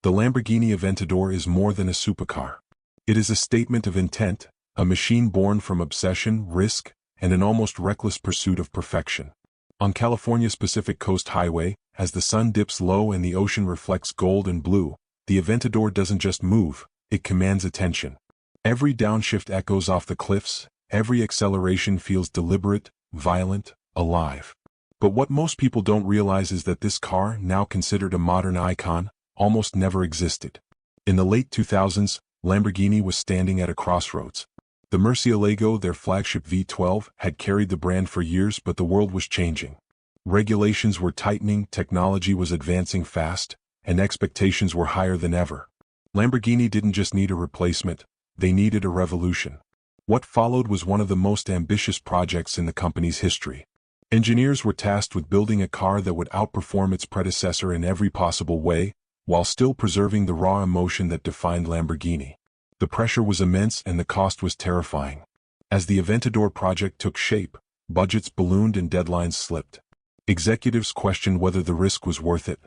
The Lamborghini Aventador is more than a supercar. It is a statement of intent, a machine born from obsession, risk, and an almost reckless pursuit of perfection. On California's Pacific Coast Highway, as the sun dips low and the ocean reflects gold and blue, the Aventador doesn't just move, it commands attention. Every downshift echoes off the cliffs, every acceleration feels deliberate, violent, alive. But what most people don't realize is that this car, now considered a modern icon, almost never existed. In the late 2000s, Lamborghini was standing at a crossroads. The Murcielago, their flagship V12, had carried the brand for years, but the world was changing. Regulations were tightening, technology was advancing fast, and expectations were higher than ever. Lamborghini didn't just need a replacement, they needed a revolution. What followed was one of the most ambitious projects in the company's history. Engineers were tasked with building a car that would outperform its predecessor in every possible way, while still preserving the raw emotion that defined Lamborghini. The pressure was immense and the cost was terrifying. As the Aventador project took shape, budgets ballooned and deadlines slipped. Executives questioned whether the risk was worth it.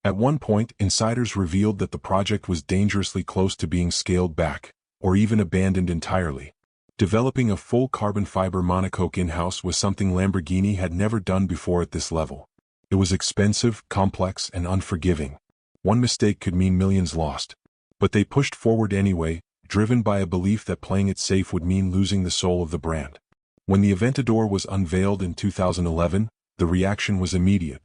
At one point, insiders revealed that the project was dangerously close to being scaled back, or even abandoned entirely. Developing a full carbon fiber monocoque in-house was something Lamborghini had never done before at this level. It was expensive, complex, and unforgiving. One mistake could mean millions lost. But they pushed forward anyway, driven by a belief that playing it safe would mean losing the soul of the brand. When the Aventador was unveiled in 2011, the reaction was immediate.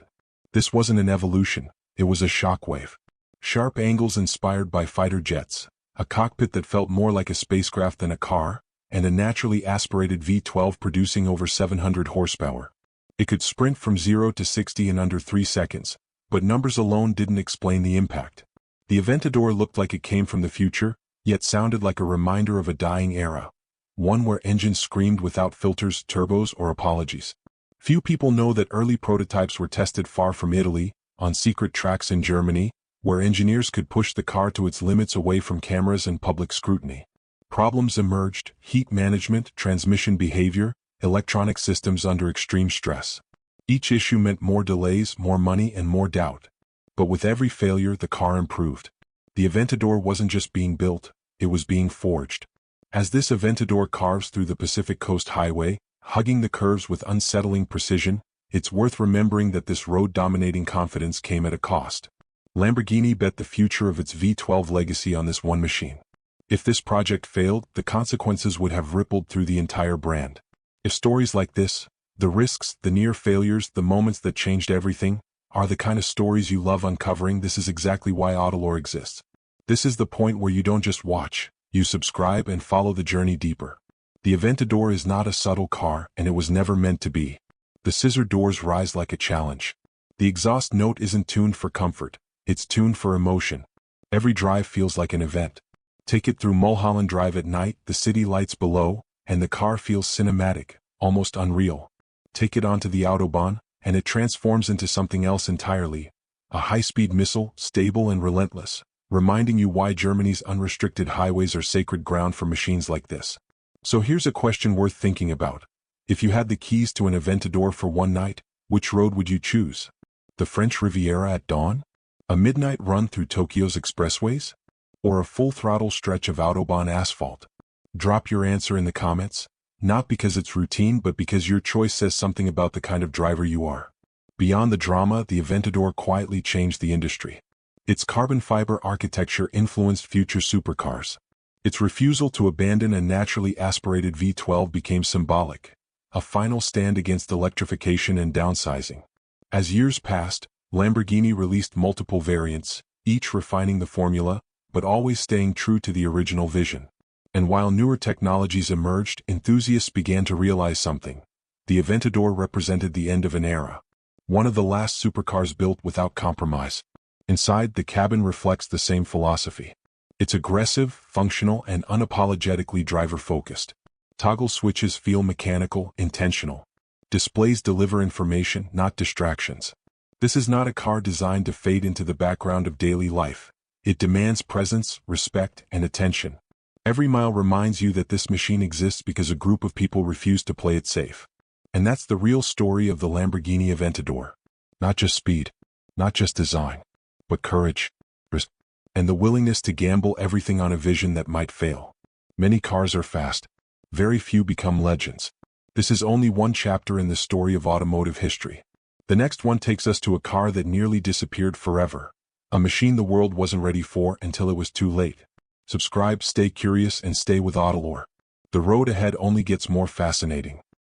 This wasn't an evolution, it was a shockwave. Sharp angles inspired by fighter jets, a cockpit that felt more like a spacecraft than a car, and a naturally aspirated V12 producing over 700 horsepower. It could sprint from 0 to 60 in under 3 seconds, but numbers alone didn't explain the impact. The Aventador looked like it came from the future, yet sounded like a reminder of a dying era, one where engines screamed without filters, turbos, or apologies. Few people know that early prototypes were tested far from Italy, on secret tracks in Germany, where engineers could push the car to its limits away from cameras and public scrutiny. Problems emerged: heat management, transmission behavior, electronic systems under extreme stress. Each issue meant more delays, more money, and more doubt. But with every failure, the car improved. The Aventador wasn't just being built, it was being forged. As this Aventador carves through the Pacific Coast Highway, hugging the curves with unsettling precision, it's worth remembering that this road-dominating confidence came at a cost. Lamborghini bet the future of its V12 legacy on this one machine. If this project failed, the consequences would have rippled through the entire brand. If stories like this, the risks, the near failures, the moments that changed everything, are the kind of stories you love uncovering, this is exactly why AUTOLORE exists. This is the point where you don't just watch, you subscribe and follow the journey deeper. The Aventador is not a subtle car, and it was never meant to be. The scissor doors rise like a challenge. The exhaust note isn't tuned for comfort, it's tuned for emotion. Every drive feels like an event. Take it through Mulholland Drive at night, the city lights below, and the car feels cinematic, almost unreal. Take it onto the Autobahn, and it transforms into something else entirely. A high-speed missile, stable and relentless, reminding you why Germany's unrestricted highways are sacred ground for machines like this. So here's a question worth thinking about. If you had the keys to an Aventador for one night, which road would you choose? The French Riviera at dawn? A midnight run through Tokyo's expressways? Or a full-throttle stretch of Autobahn asphalt? Drop your answer in the comments, not because it's routine but because your choice says something about the kind of driver you are. Beyond the drama, the Aventador quietly changed the industry. Its carbon fiber architecture influenced future supercars. Its refusal to abandon a naturally aspirated V12 became symbolic, a final stand against electrification and downsizing. As years passed, Lamborghini released multiple variants, each refining the formula, but always staying true to the original vision. And while newer technologies emerged, enthusiasts began to realize something. The Aventador represented the end of an era. One of the last supercars built without compromise. Inside, the cabin reflects the same philosophy. It's aggressive, functional, and unapologetically driver-focused. Toggle switches feel mechanical, intentional. Displays deliver information, not distractions. This is not a car designed to fade into the background of daily life. It demands presence, respect, and attention. Every mile reminds you that this machine exists because a group of people refuse to play it safe. And that's the real story of the Lamborghini Aventador. Not just speed, not just design, but courage, risk, and the willingness to gamble everything on a vision that might fail. Many cars are fast. Very few become legends. This is only one chapter in the story of automotive history. The next one takes us to a car that nearly disappeared forever. A machine the world wasn't ready for until it was too late. Subscribe, stay curious, and stay with AUTOLORE. The road ahead only gets more fascinating.